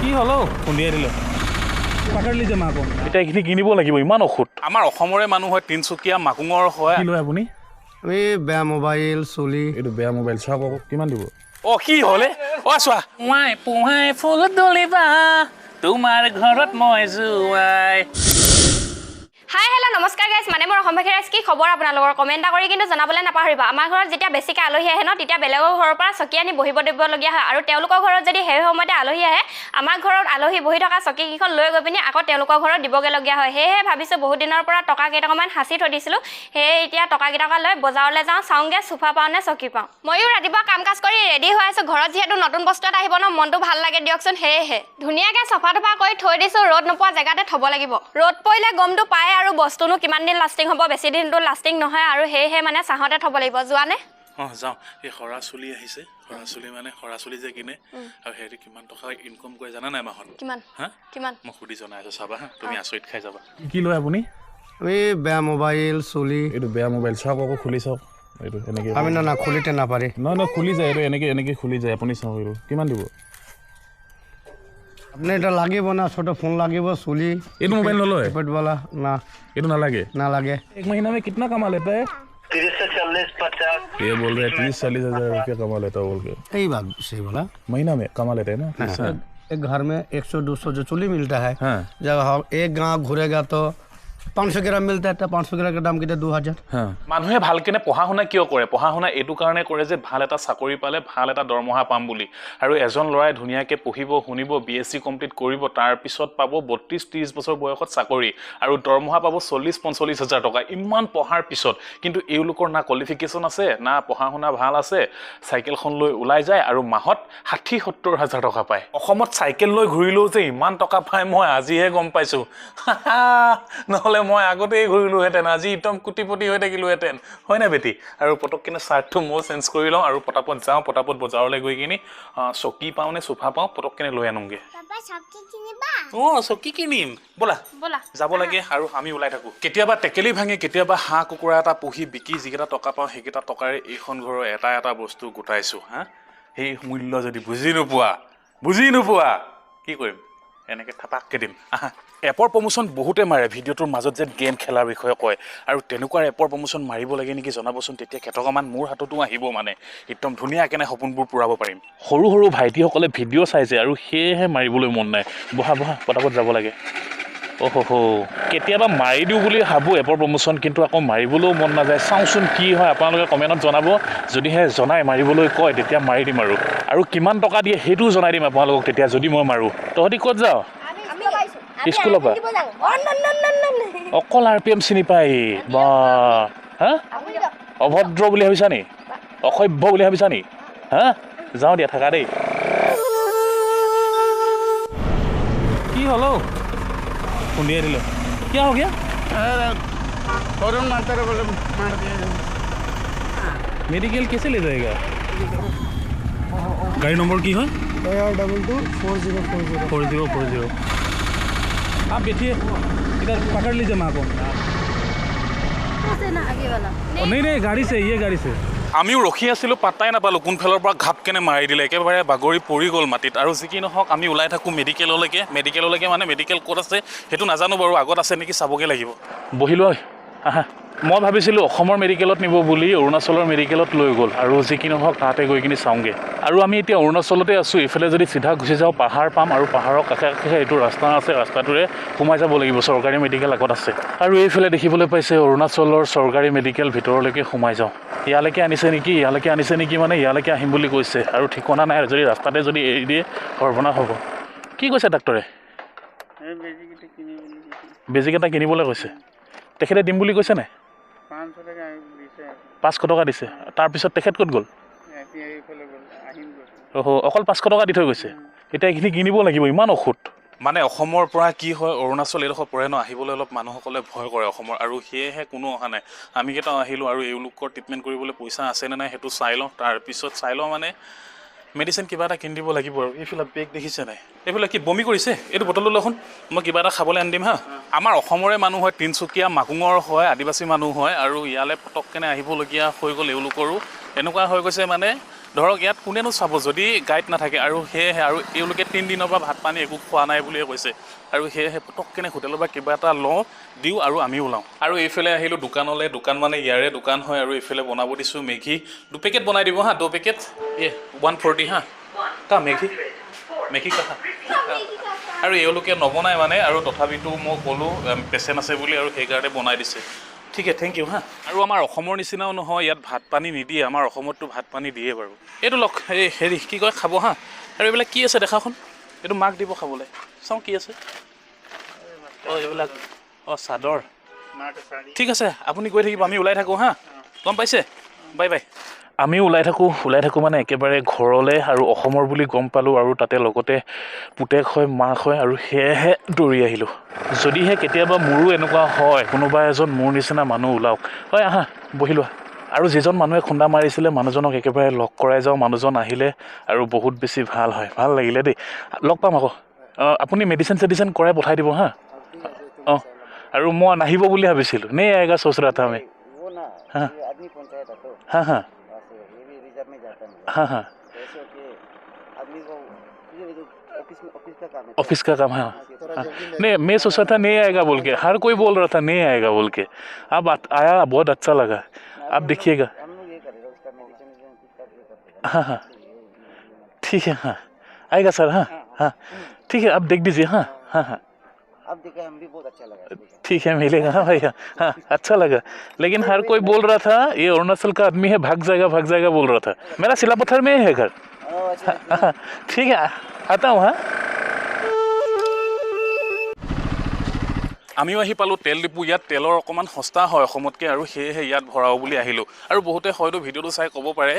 কি হলো খুন্দিয়াই দিলে পাকাৰলি যে মাকো এটা এইখিনি কিনিব লাগিব ইমান ঔষধ আমাৰ অসমৰে মানুহ হয় তিনচুকীয়া মাকুঙৰ হয় কি লয় আপুনি এই বেয়া মোবাইল চলি এইটো বেয়া মোবাইল চাওক আকৌ কিমান দিব কি হলে চোৱা পুৱাই পুৱাই ফুল তুলিবা তোমাৰ ঘৰত মই জুৱাই হাই হেল্ল' নমস্কাৰ গাইজ মানে মোৰ অসম ভাষী ৰাইজ কি খবৰ আপোনালোকৰ কমেণ্ট কৰি কিন্তু জনাবলৈ নাপাহৰিবা আমাৰ ঘৰত যেতিয়া বেছিকৈ আলহী আহে ন তেতিয়া বেলেগৰ ঘৰৰ পৰা চকী আনি বহিব দিবলগীয়া হয় আৰু তেওঁলোকৰ ঘৰত যদি সেই সময়তে আলহী আহে আমাৰ ঘৰত আলহী বহি থকা চকীকেইখন লৈ গৈ পিনি আকৌ তেওঁলোকৰ ঘৰত দিবগৈলগীয়া হয় সেয়েহে ভাবিছোঁ বহুত দিনৰ পৰা টকা কেইটকামান সাঁচি থৈ দিছিলোঁ সেয়ে এতিয়া টকা কেইটকা লৈ বজাৰলৈ যাওঁ চাওঁগৈ চোফা পাওঁ নে চকী পাওঁ ময়ো ৰাতিপুৱা কাম কাজ কৰি ৰেডি হৈ আছোঁ ঘৰত যিহেতু নতুন বস্তু এটা আহিব ন মনটো ভাল লাগে দিয়কচোন সেয়েহে ধুনীয়াকৈ চফা তফা কৰি থৈ দিছোঁ ৰ'দ নোপোৱা জেগাতে থ'ব লাগিব ৰ'দ পৰিলে গমটো পায় আৰু বস্তুনো কিমান দিন লাষ্টিং হ'ব বেছি দিনটো লাষ্টিং নহয় আৰু সেয়েহে মানে চাহতে থ'ব লাগিব যোৱানে যাওঁ এই সৰা চুলি আহিছে সৰা চুলি মানে সৰা চুলি যে কিনে আৰু হেৰি কিমান টকা ইনকম কৰে জানা নাই মাহত কিমান কিমান মই সুধি জনাই আছোঁ চাবা তুমি আচৰিত খাই যাবা কি লয় আপুনি এই বেয়া মোবাইল চলি এইটো বেয়া মোবাইল চাওক আকৌ খুলি চাওক এইটো এনেকৈ আমি না খুলিতে নাপাৰি নহয় খুলি যায় এইটো এনেকৈ খুলি যায় আপুনি চাওক এইটো কিমান দিব আপুনি এটা লাগিব না ছোট ফোন লাগিব চুলি এইটো মোবাইল নলয় पेट वाला ना এইটো নালাগে नालागे एक महीना में कितना कमा लेता है 30 से 40 50 ये बोल रहे हैं 30-40 हजार रुपया कमा लेता बोल के यही बात सही बोला महीना में कमा लेते हैं ना एक घर में 100-200 जो चुली मिलता है हाँ जब हम एक गांव घूरेगा तो 500 ग्राम मिलता है तो 500 ग्राम का दाम कितना 2000 हाँ মানুহে ভালকেনে পঢ়া শুনা কিয় কৰে পঢ়া শুনা এইটো কাৰণে কৰে যে ভাল এটা চাকৰি পালে ভাল এটা দৰমহা পাম বুলি আৰু এজন ল'ৰাই ধুনীয়াকৈ পঢ়িব শুনিব BSc কমপ্লিট কৰিব তাৰ পিছত পাব 32-30 বছৰ বয়সত চাকৰি আৰু দৰমহা পাব 40-45 হাজাৰ টকা ইমান পঢ়াৰ পিছত কিন্তু এওঁলোকৰ না কোৱালিফিকেশ্যন আছে না পঢ়া শুনা ভাল আছে চাইকেলখন লৈ ওলাই যায় আৰু মাহত 60-70 হাজাৰ টকা পায় অসমত চাইকেল লৈ ঘূৰিলেও যে ইমান টকা পায় মই আজিহে গম পাইছোঁ নহ'লে মই আগতেই ঘূৰিলোহেঁতেন আজি একদম কোটিপতি হৈ থাকিলোহেঁতেন হয় না বেটি আৰু পটককেনে চাৰ্টটো মই চেঞ্জ কৰি লওঁ আৰু পটাপট যাওঁ পটাপট বজাৰলৈ গৈ কিনি চকী পাওঁ নে চোফা পাওঁ পটককেনে লৈ আনোগৈ চকী কিনিম ব'লা যাব লাগে আৰু আমি ওলাই থাকোঁ কেতিয়াবা টেকেলি ভাঙে কেতিয়াবা হাঁহ কুকুৰা এটা পুহি বিকি যিকেইটা টকা পাওঁ সেইকেইটা টকাৰে এইখন ঘৰৰ এটা বস্তু গোটাইছোঁ সেই মূল্য যদি বুজি নোপোৱা কি কৰিম এনেকৈ থাপাককৈ দিম এপৰ প্ৰমোশ্যন বহুতে মাৰে ভিডিঅ'টোৰ মাজত যে গেম খেলাৰ বিষয়ে কয় আৰু তেনেকুৱা এপৰ প্ৰমোশ্যন মাৰিব লাগে নেকি জনাবচোন তেতিয়া কেইটকামান মোৰ হাততো আহিব মানে একদম ধুনীয়াকৈ সপোনবোৰ পূৰাব পাৰিম সৰু সৰু ভাইটিসকলে ভিডিঅ' চাইছে আৰু সেয়েহে মাৰিবলৈ মন নাই বহা পটাপট যাব লাগে কেতিয়াবা মাৰি দিওঁ বুলি ভাবোঁ এপৰ প্ৰমোশ্যন কিন্তু আকৌ মাৰিবলৈও মন নাযায় চাওঁচোন কি হয় আপোনালোকে কমেণ্টত জনাব যদিহে জনাই মাৰিবলৈ কয় তেতিয়া মাৰি দিম আৰু কিমান টকা দিয়ে সেইটোও জনাই দিম আপোনালোকক তেতিয়া যদি মই মাৰোঁ তহঁতি ক'ত যাওঁ স্কুলৰ পৰা অকল RPM চিনি পাই বা অভদ্ৰ বুলি ভাবিছা নি অসভ্য বুলি ভাবিছা নি যাওঁ দিয়া থাকা দেই কি হলো খুন্দিয়াই দিলে क्या हो गया मेडिकल कैसे ले जाएगा गाड़ी नंबर की है 4040 आप बैठिए इधर पकड़ लीजिए माँ को नहीं गाड़ी से ये गाड़ी से আমিও ৰখি আছিলোঁ পাত্তাই নাপালোঁ কোনফালৰ পৰা ঘাপকেনে মাৰি দিলে একেবাৰে বাগৰি পৰি গ'ল মাটিত আৰু যি কি নহওক আমি ওলাই থাকোঁ মেডিকেললৈকে মানে মেডিকেল ক'ত আছে সেইটো নাজানো বাৰু আগত আছে নেকি চাবগৈ লাগিব বহিলৈ মই ভাবিছিলোঁ অসমৰ মেডিকেলত নিব বুলি অৰুণাচলৰ মেডিকেলত লৈ গ'ল আৰু যি কি নহওক তাতে গৈ কিনি চাওঁগৈ আৰু আমি এতিয়া অৰুণাচলতে আছোঁ এইফালে যদি চিধা গুচি যাওঁ পাহাৰ পাম আৰু পাহাৰৰ কাষে কাষে এইটো ৰাস্তা আছে ৰাস্তাটোৰে সোমাই যাব লাগিব চৰকাৰী মেডিকেল আগত আছে আৰু এইফালে দেখিবলৈ পাইছে অৰুণাচলৰ চৰকাৰী মেডিকেল ভিতৰলৈকে সোমাই যাওঁ ইয়ালৈকে আনিছে নেকি মানে ইয়ালৈকে আহিম বুলি কৈছে আৰু ঠিকনা নাই যদি ৰাস্তাতে যদি এৰি দিয়ে সৰ্বনাশ হ'ব কি কৈছে ডাক্তৰে বেজীকেইটা কিনিবলৈ কৈছে তেখেতে দিম বুলি কৈছে নাই 500 টকা দিছে তাৰপিছত তেখেত ক'ত গ'ল অকল 500 টকা দি থৈ গৈছে এতিয়া এইখিনি কিনিব লাগিব ইমান ঔষধ মানে অসমৰ পৰা কি হয় অৰুণাচল এইডোখৰ পৰে ন আহিবলৈ অলপ মানুহসকলে ভয় কৰে অসমৰ আৰু সেয়েহে কোনো অহা নাই আমি কেইটাও আহিলোঁ আৰু এওঁলোকৰ ট্ৰিটমেণ্ট কৰিবলৈ পইচা আছেনে নাই সেইটো চাই লওঁ তাৰপিছত চাই লওঁ মানে মেডিচিন কিবা এটা কিনি দিব লাগিব আৰু এইফালে বেগ দেখিছে নাই এইফালে কি বমি কৰিছে এইটো বটলটো লখোন মই কিবা এটা খাবলৈ আনি দিম আমাৰ অসমৰে মানুহ হয় তিনচুকীয়া মাকুঙৰ হয় আদিবাসী মানুহ হয় আৰু ইয়ালৈ পটককেনে আহিবলগীয়া হৈ গ'ল এওঁলোকৰো এনেকুৱা হৈ গৈছে মানে ধৰক ইয়াত কোনেনো চাব যদি গাইড নাথাকে আৰু সেয়েহে আৰু এওঁলোকে 3 দিনৰ পৰা ভাত পানী একো খোৱা নাই বুলিয়ে কৈছে আৰু সেয়েহে পটককেনে হোটেলৰ পৰা কিবা এটা লওঁ দিওঁ আৰু আমি ওলাওঁ আৰু এইফালে আহিলোঁ দোকানলৈ দোকান মানে ইয়াৰে দোকান হয় আৰু এইফালে বনাব দিছোঁ মেগী 2 পেকেট বনাই দিব হা 2 পেকেট 140 হা কা মেগী কথা আৰু এওঁলোকে নবনাই মানে আৰু তথাপিতো মই ক'লোঁ পেচেণ্ট আছে বুলি আৰু সেইকাৰণে বনাই দিছে ঠিক আছে থেংক ইউ হা আৰু আমাৰ অসমৰ নিচিনাও নহয় ইয়াত ভাত পানী নিদিয়ে আমাৰ অসমততো ভাত পানী দিয়ে বাৰু এইটো লওক এই হেৰি কি কয় খাব হা আৰু এইবিলাক কি আছে দেখাখন এইটো মাক দিব খাবলৈ চাওঁ কি আছে এইবিলাক চাদৰ ঠিক আছে আপুনি গৈ থাকিব আমি ওলাই থাকোঁ হা গম পাইছে বাই বাই আমি ওলাই থাকোঁ মানে একেবাৰে ঘৰলৈ আৰু অসমৰ বুলি গম পালোঁ আৰু তাতে লগতে পুতেক হয় মাক হয় আৰু সেয়েহে দৌৰি আহিলোঁ যদিহে কেতিয়াবা মোৰো এনেকুৱা হয় কোনোবা এজন মোৰ নিচিনা মানুহ ওলাওক হয় আহা বহি লোৱা আৰু যিজন মানুহে খুন্দা মাৰিছিলে মানুহজনক একেবাৰে লগ কৰাই যাওঁ মানুহজন আহিলে আৰু বহুত বেছি ভাল হয় ভাল লাগিলে দেই লগ পাম আকৌ আপুনি মেডিচিন কৰাই পঠাই দিব হা অঁ আৰু মই নাহিব বুলি ভাবিছিলোঁ নে আয়েগা সোচ ৰহা থা मैं हाँ हाँ हाँ हाँ ऑफिस का काम हाँ नहीं मैं सोचा था नहीं आएगा बोल के हर कोई बोल रहा था नहीं आएगा बोल के अब आया बहुत अच्छा लगा आप देखिएगा हाँ हाँ ठीक है हाँ आएगा सर हाँ हाँ ठीक है आप देख दीजिए हाँ हाँ हाँ अब देखा हम भी बहुत अच्छा लगा ठीक है मिलेगा हाँ भैया हाँ अच्छा लगा लेकिन हर कोई बोल रहा था ये अरुणाचल का आदमी है भाग जाएगा बोल रहा था मेरा सिलापत्थर में है घर हाँ ठीक है आता हूँ हाँ আমিও আহি পালোঁ তেল ডিপু ইয়াত তেলৰ অকণমান সস্তা হয় অসমতকৈ আৰু সেয়েহে ইয়াত ভৰাও বুলি আহিলোঁ আৰু বহুতে হয়তো ভিডিঅ'টো চাই ক'ব পাৰে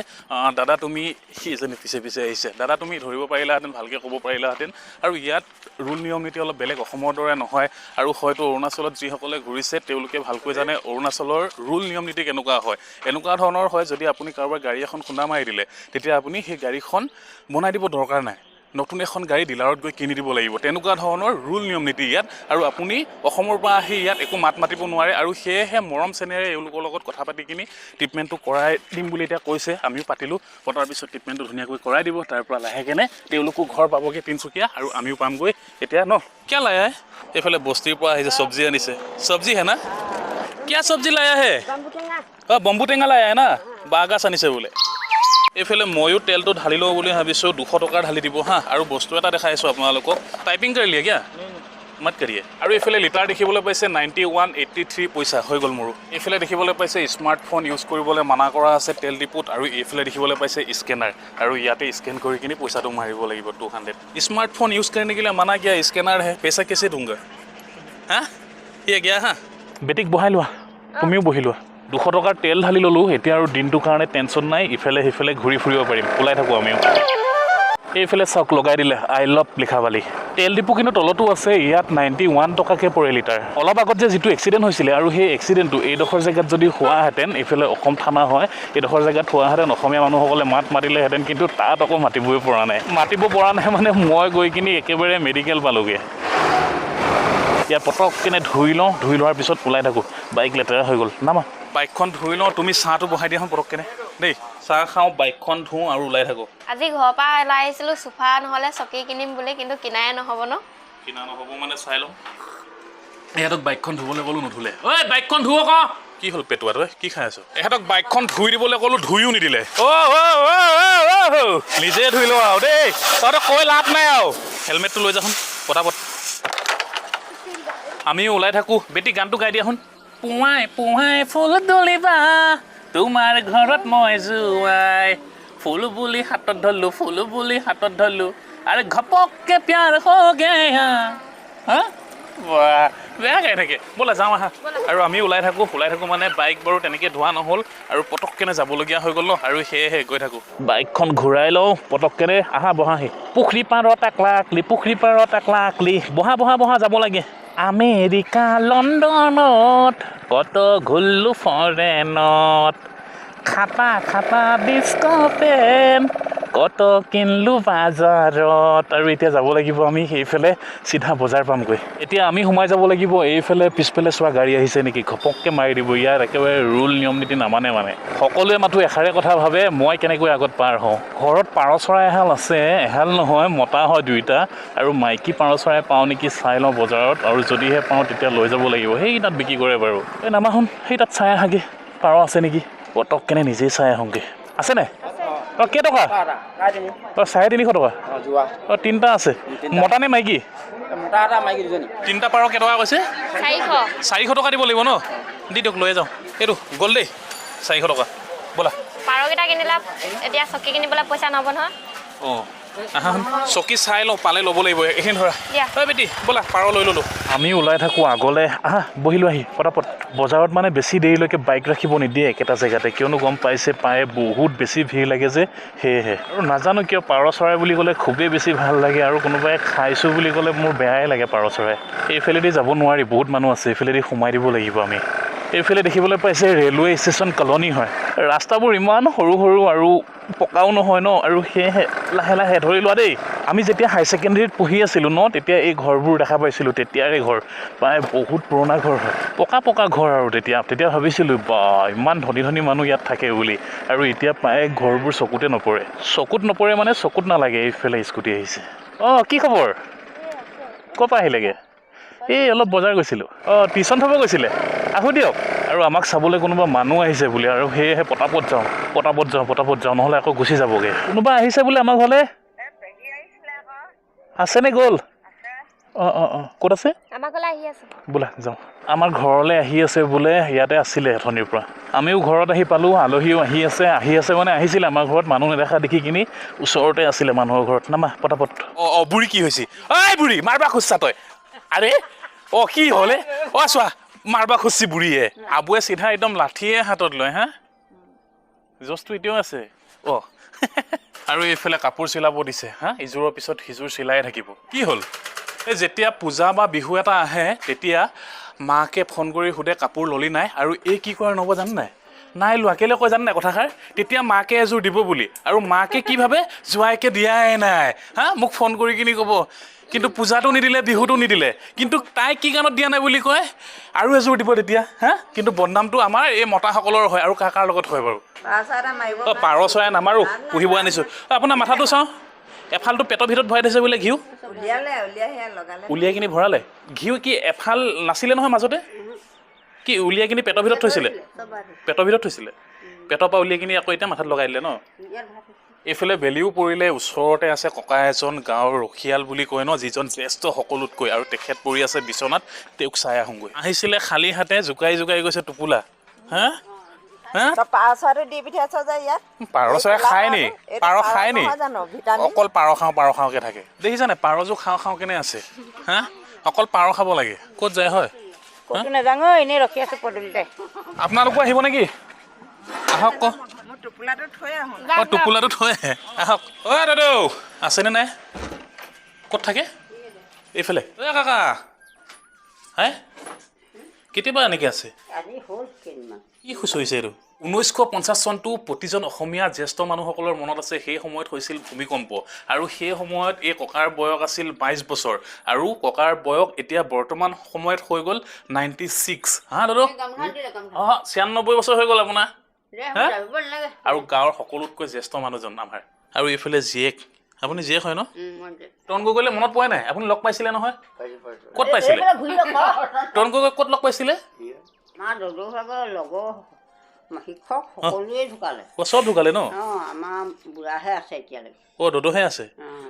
দাদা তুমি সিজনী পিছে আহিছে দাদা তুমি ধৰিব পাৰিলাহেঁতেন ভালকৈ ক'ব পাৰিলাহেঁতেন আৰু ইয়াত ৰুল নিয়ম নীতি অলপ বেলেগ অসমৰ দৰে নহয় আৰু হয়তো অৰুণাচলত যিসকলে ঘূৰিছে তেওঁলোকে ভালকৈ জানে অৰুণাচলৰ ৰুল নিয়ম নীতি কেনেকুৱা হয় এনেকুৱা ধৰণৰ হয় যদি আপুনি কাৰোবাৰ গাড়ী এখন খুন্দা মাৰি দিলে তেতিয়া আপুনি সেই গাড়ীখন বনাই দিব দৰকাৰ নাই নতুন এখন গাড়ী ডিলাৰত গৈ কিনি দিব লাগিব তেনেকুৱা ধৰণৰ ৰুল নিয়ম নীতি ইয়াত আৰু আপুনি অসমৰ পৰা আহি ইয়াত একো মাত মাতিব নোৱাৰে আৰু সেয়েহে মৰম চেনেৰে এওঁলোকৰ লগত কথা পাতি কিনি ট্ৰিটমেণ্টটো কৰাই দিম বুলি এতিয়া কৈছে আমিও পাতিলোঁ পতাৰ পিছত ট্ৰিটমেণ্টটো ধুনীয়াকৈ কৰাই দিব তাৰ পৰা লাহেকেনে তেওঁলোকো ঘৰ পাবগৈ তিনিচুকীয়া আৰু আমিও পামগৈ এতিয়া ন কিয় লায়া এইফালে বস্তিৰ পৰা আহিছে চব্জি আনিছে চব্জি হে না কিয় চব্জি লায়া হে বম্বু টেঙা লায়া হে না বাঁহগাজ আনিছে বোলে এইফালে ময়ো তেলটো ঢালি লওঁ বুলি ভাবিছোঁ 200 টকাৰ ঢালি দিব হা আৰু বস্তু এটা দেখাইছোঁ আপোনালোকক টাইপিং কৰি লিয়ে কিয়া মত কৰিয়ে আৰু এইফালে লিটাৰ দেখিবলৈ পাইছে 9183 পইচা হৈ গ'ল মোৰো এইফালে দেখিবলৈ পাইছে স্মাৰ্টফোন ইউজ কৰিবলৈ মানা কৰা আছে তেল ডিপুত আৰু এইফালে দেখিবলৈ পাইছে স্কেনাৰ আৰু ইয়াতে স্কেন কৰি কিনি পইচাটো মাৰিব লাগিব 200 স্মাৰ্টফোন ইউজ करने के लिए मना किया स्कैनर है पैसा कैसे दूंगा हाँ ये गया हाँ বেটিক বহাই লোৱা তুমিও বহি লোৱা 200 টকাৰ তেল ঢালি ল'লোঁ এতিয়া আৰু দিনটোৰ কাৰণে টেনশ্যন নাই ইফালে সিফালে ঘূৰি ফুৰিব পাৰিম ওলাই থাকোঁ আমিও এইফালে চাওক লগাই দিলে আই লাভ লিখা বালি তেল ডিপু কিন্তু তলতো আছে ইয়াত 91 টকাকৈ পৰে লিটাৰ অলপ আগত যে যিটো এক্সিডেণ্ট হৈছিলে আৰু সেই এক্সিডেণ্টটো এইডোখৰ জেগাত যদি হোৱাহেঁতেন এইফালে অসম থানা হয় এইডোখৰ জেগাত হোৱাহেঁতেন অসমীয়া মানুহসকলে মাত মাতিলেহেঁতেন কিন্তু তাত আকৌ মাতিবই পৰা নাই মানে মই গৈ কিনি একেবাৰে মেডিকেল পালোগৈ ইয়াত পটককেনে ধুই লোৱাৰ পিছত ওলাই থাকোঁ বাইক লেতেৰা হৈ গ'ল নামা বাইকখন ধুই লওঁ তুমি চাহটো বহাই দিয়া পটককেনে দেই চাহ খাওঁ বাইকখন ধুওঁ আৰু ওলাই থাকোঁ আজি ঘৰৰ পৰা ওলাই আহিছিলোঁ সোফা নহ'লে চকী কিনিম বুলি কিন্তু কিনাই নহ'ব ন কিনা নহ'ব মানে চাই লওঁ ইহঁতক বাইকখন ধুবলৈ ক'লোঁ নুধুলে ঐ বাইকখন ধুৱ আকৌ কি হ'ল পেটুৱাত ঐ কি খাই আছোঁ ইহঁতক বাইকখন ধুই দিবলৈ ক'লোঁ ধুইও নিদিলে নিজে ধুই লওঁ আৰু দেই তহঁতক কৈ লাভ নাই আৰু হেলমেটটো লৈ যাচোন পটাপট আমিও ওলাই থাকোঁ বেটি গানটো গাই দিয়া শুন পুৱাই পুৱাই ফুল তুলিবা তোমাৰ ঘৰত মই যোৱাই ফুল বুলি হাতত ধৰিলোঁ আৰে ঘপককে প্যাৰ হৈ গয়া হা বেয়া গাই থাকে ব'লা যাওঁ আহা আৰু আমি ওলাই থাকোঁ মানে বাইক বাৰু তেনেকৈ ধোৱা নহ'ল আৰু পটককেনে যাবলগীয়া হৈ গ'ল ন আৰু সেয়েহে গৈ থাকোঁ বাইকখন ঘূৰাই লওঁ পটককেনে আহা বহাহি পুখুৰী পাৰত আকলাকলি বহা যাব লাগে আমেৰিকা লণ্ডনত কত ঘূল্লো ফৰেনত খাটা ডিস্কো পেন কত কিনলো বাজাৰত আৰু এতিয়া যাব লাগিব আমি সেইফালে চিধা বজাৰ পামগৈ এতিয়া আমি সোমাই যাব লাগিব এইফালে পিছফালে চোৱা গাড়ী আহিছে নেকি ঘপককৈ মাৰি দিব ইয়াত একেবাৰে ৰুল নিয়ম নীতি নামানে মানে সকলোৱে মাথো এষাৰে কথা ভাবে মই কেনেকৈ আগত পাৰ হওঁ ঘৰত পাৰ চৰাই এহাল আছে এহাল নহয় মতা হয় দুইটা আৰু মাইকী পাৰ চৰাই পাওঁ নেকি চাই লওঁ বজাৰত আৰু যদিহে পাওঁ তেতিয়া লৈ যাব লাগিব সেই তাত বিক্ৰী কৰে বাৰু এই নামাহোন সেই তাত চাই আহাগে পাৰ আছে নেকি পটককেনে নিজেই চাই আহোঁগৈ আছে নাই অঁ কেইটকা অঁ 350 টকা অঁ 3টা আছে মতা নে মাইকী তিনিটা পাৰ কেইটকা কৈছে 400 টকা দিব লাগিব ন দি দিয়ক লৈ যাওঁ এইটো গ'ল দেই 400 টকা ব'লা পাৰকেইটা কিনিলা এতিয়া চকী কিনিবলৈ পইচা নহ'ব নহয় অঁ আহা চকী চাই লওঁ পালে ল'ব লাগিব এইখিনি ধৰা ঐ বেটি ব'লা পাৰ লৈ ল'লোঁ আমি ওলাই থাকোঁ আগলৈ আহা বহিলোঁ আহি পটাপট বজাৰত মানে বেছি দেৰিলৈকে বাইক ৰাখিব নিদিয়ে একেটা জেগাতে কিয়নো গম পাইছে পায়ে বহুত বেছি ভিৰ লাগে যে সেয়েহে আৰু নাজানো কিয় পাৰ চৰাই বুলি ক'লে খুবেই বেছি ভাল লাগে আৰু কোনোবাই খাইছোঁ বুলি ক'লে মোৰ বেয়াই লাগে পাৰ চৰাই এইফালেদি যাব নোৱাৰি বহুত মানুহ আছে এইফালেদি সোমাই দিব লাগিব আমি এইফালে দেখিবলৈ পাইছে ৰেলৱে ষ্টেচন কলনি হয় ৰাস্তাবোৰ ইমান সৰু সৰু আৰু পকাও নহয় ন আৰু সেয়েহে লাহে লাহে ধৰি লোৱা দেই আমি যেতিয়া হাই ছেকেণ্ডেৰীত পঢ়ি আছিলোঁ ন তেতিয়া এই ঘৰবোৰ দেখা পাইছিলোঁ তেতিয়াৰে ঘৰ প্ৰায় বহুত পুৰণা ঘৰ হয় পকা ঘৰ আৰু তেতিয়া ভাবিছিলোঁ বা ইমান ধনী ধনী মানুহ ইয়াত থাকে বুলি আৰু এতিয়া প্ৰায় ঘৰবোৰ চকুত নপৰে মানে চকুত নালাগে এইফালে স্কুটি আহিছে অঁ কি খবৰ ক'ৰ পৰা আহিলেগৈ এই অলপ বজাৰ গৈছিলোঁ অঁ টিউশ্যন থ'ব গৈছিলে আহোঁ দিয়ক আৰু আমাক চাবলৈ কোনোবা মানুহ আহিছে বুলি আৰু সেয়েহে পটাপট যাওঁ নহ'লে আকৌ গুচি যাবগৈ কোনোবা আহিছে বোলে আমাৰ ঘৰলৈ আছেনে গ'ল অঁ ক'ত আছে আমাৰ ঘৰলৈ আহি আছে বোলা যাওঁ আমাৰ ঘৰলৈ আহি আছে বোলে ইয়াতে আছিলে এথনিৰ পৰা আমিও ঘৰত আহি পালোঁ আলহীও আহি আছে মানে আহিছিলে আমাৰ ঘৰত মানুহ নেদেখা দেখি কিনি ওচৰতে আছিলে মানুহৰ ঘৰত নামা পটাপট অঁ বুঢ়ী কি হৈছে ঐ বুঢ়ী মাৰবা খুচা তই আৰে অঁ কি হ'লে অঁ চোৱা মাৰবা খুচি বুঢ়ীয়ে আবুৱে চিধা একদম লাঠিয়ে হাতত লয় হা জচটো এতিয়াও আছে অঁ আৰু এইফালে কাপোৰ চিলাব দিছে হা ইযোৰৰ পিছত সিযোৰ চিলাই থাকিব কি হ'ল এই যেতিয়া পূজা বা বিহু এটা আহে তেতিয়া মাকে ফোন কৰি সোধে কাপোৰ ললি নাই আৰু এই কি কৰে নব জান নাই লোৱা কেলৈ কয় জান নাই কথাষাৰ তেতিয়া মাকে এযোৰ দিব বুলি আৰু মাকে কি ভাবে জোৱাইকে দিয়াই নাই হা মোক ফোন কৰি কিনি ক'ব কিন্তু পূজাটো নিদিলে বিহুটো নিদিলে কিন্তু তাই কি গানত দিয়া নাই বুলি কয় আৰু এযোৰ দিব তেতিয়া হা কিন্তু বদনামটো আমাৰ এই মতাসকলৰ হয় আৰু কাৰ লগত হয় বাৰু অঁ পাৰ চৰাই নামাৰো পুহিব আনিছোঁ আপোনাৰ মাথাটো চাওঁ এফালটো পেটৰ ভিতৰত ভৰাই থৈছে বোলে ঘিউ উলিয়াই কিনি ভৰালে ঘিউ কি এফাল নাছিলে নহয় মাজতে কি উলিয়াই কিনি পেটৰ ভিতৰত থৈছিলে পেটৰ পৰা উলিয়াই কিনি আকৌ এতিয়া মাথাত লগাই দিলে ন এইফালে বেলিও পৰিলে ওচৰতে আছে ককা এজন গাঁৱৰ ৰখীয়াল বুলি কয় ন যিজন জ্যেষ্ঠ সকলোতকৈ আৰু তেখেত পৰি আছে বিচনাত তেওঁক চাই আহোঁগৈ আহিছিলে খালী হাতে জোকাই গৈছে টোপোলা হা পাৰ চৰাইটো দি পঠিয়াইছ যে ইয়াত পাৰ চৰাই খায় নি অকল পাৰ খাওঁকে থাকে দেখিছানে পাৰযোৰ খাওঁ কেনে আছে হা অকল পাৰ খাব লাগে ক'ত যায় হয় ক'তো নাযাওঁ এনেই ৰখি আছোঁ পদূলিতে আপোনালোকো আহিব নেকি আহক ক টোপোলাটো থৈ আহক অ' দাদা আছেনে নাই ক'ত থাকে এইফালে ঐ কাকা হে কেতিয়াবা এনেকৈ আছে কি খুচৰিছে এইটো 1950 চনটো প্ৰতিজন অসমীয়া জ্যেষ্ঠ মানুহসকলৰ মনত আছে সেই সময়ত হৈছিল ভূমিকম্প আৰু সেই সময়ত এই ককাৰ বয়স আছিল 22 বছৰ আৰু ককাৰ বয়স এতিয়া বৰ্তমান সময়ত হৈ গ'ল 96 হা দাদা অঁ 96 বছৰ হৈ গ'ল আপোনাৰ আৰু গাঁৱৰ সকলোতকৈ জ্যেষ্ঠ মানুহজন আমাৰ আৰু এইফালে জীয়েক আপুনি জীয়েক হয় ন টন গগৈলে মনত পোৱা নাই আপুনি লগ পাইছিলে নহয় ক'ত পাইছিলে টন গগৈ ক'ত লগ পাইছিলে শিক্ষক সকলোৱে ঢুকালে চব ঢুকালে ন আমাৰ বুঢ়াহে আছে এতিয়ালৈকে অঁ দদোহে আছে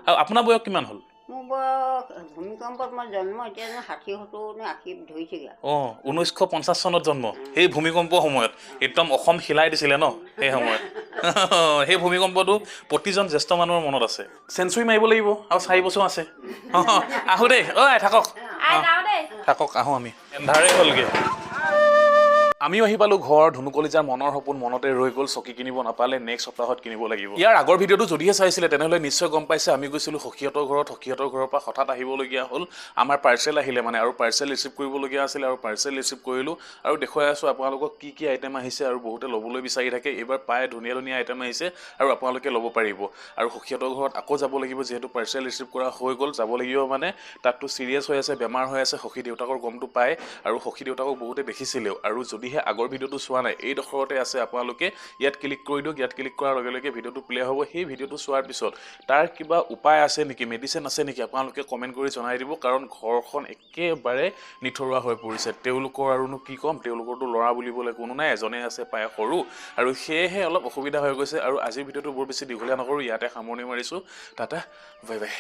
আৰু আপোনাৰ বয়স কিমান হ'ল মোৰ বয়স ভূমিকম্পত মই জন্ম এতিয়া 60-70 নে 80 ধৰিছেগৈ অঁ 1950 চনত জন্ম সেই ভূমিকম্প সময়ত একদম অসম হিলাই দিছিলে ন সেই সময়ত সেই ভূমিকম্পটো প্ৰতিজন জ্যেষ্ঠ মানুহৰ মনত আছে চেঞ্চুৰী মাৰিব লাগিব আৰু 4 বছৰ আছে আহোঁ দেই ঐ থাকক আহোঁ আমি এন্ধাৰে হ'লগৈ আমিও আহি পালোঁ ঘৰ ধুনুকলিজাৰ মনৰ সপোন মনতে ৰৈ গ'ল চকী কিনিব নাপালে নেক্সট সপ্তাহত কিনিব লাগিব ইয়াৰ আগৰ ভিডিঅ'টো যদিহে চাইছিলে তেনেহ'লে নিশ্চয় গম পাইছে আমি গৈছিলোঁ সখীহঁতৰ ঘৰৰ পৰা হঠাৎ আহিবলগীয়া হ'ল আমাৰ পাৰ্চেল আহিলে মানে আৰু পাৰ্চেল ৰিচিভ কৰিবলগীয়া আছিলে আৰু পাৰ্চেল ৰিচিভ কৰিলোঁ আৰু দেখুৱাই আছোঁ আপোনালোকক কি আইটেম আহিছে আৰু বহুতে ল'বলৈ বিচাৰি থাকে এইবাৰ প্ৰায় ধুনীয়া ধুনীয়া আইটেম আহিছে আৰু আপোনালোকে ল'ব পাৰিব আৰু সখীহঁতৰ ঘৰত আকৌ যাব লাগিব যিহেতু পাৰ্চেল ৰিচিভ কৰা হৈ গ'ল যাব লাগিব মানে তাততো চিৰিয়াছ হৈ আছে বেমাৰ হৈ আছে সখী দেউতাকৰ গমটো পায় আৰু সখী দেউতাকক বহুতে দেখিছিলেও আৰু যদিহে আগৰ ভিডিঅ'টো চোৱা নাই এই ডখৰতে আছে আপোনালোকে ইয়াত ক্লিক কৰি দিয়ক ইয়াত ক্লিক কৰাৰ লগে লগে ভিডিঅ'টো প্লে হ'ব সেই ভিডিঅ'টো চোৱাৰ পিছত তাৰ কিবা উপায় আছে নেকি মেডিচিন আছে নেকি আপোনালোকে কমেণ্ট কৰি জনাই দিব কাৰণ ঘৰখন একেবাৰে নিথৰুৱা হৈ পৰিছে তেওঁলোকৰ আৰুনো কি ক'ম তেওঁলোকৰতো ল'ৰা বুলিবলৈ কোনো নাই এজনে আছে পায় সৰু আৰু সেয়েহে অলপ অসুবিধা হৈ গৈছে আৰু আজিৰ ভিডিঅ'টো বৰ বেছি দীঘলীয়া নকৰোঁ ইয়াতে সামৰণি মাৰিছোঁ টাটা বাই বাই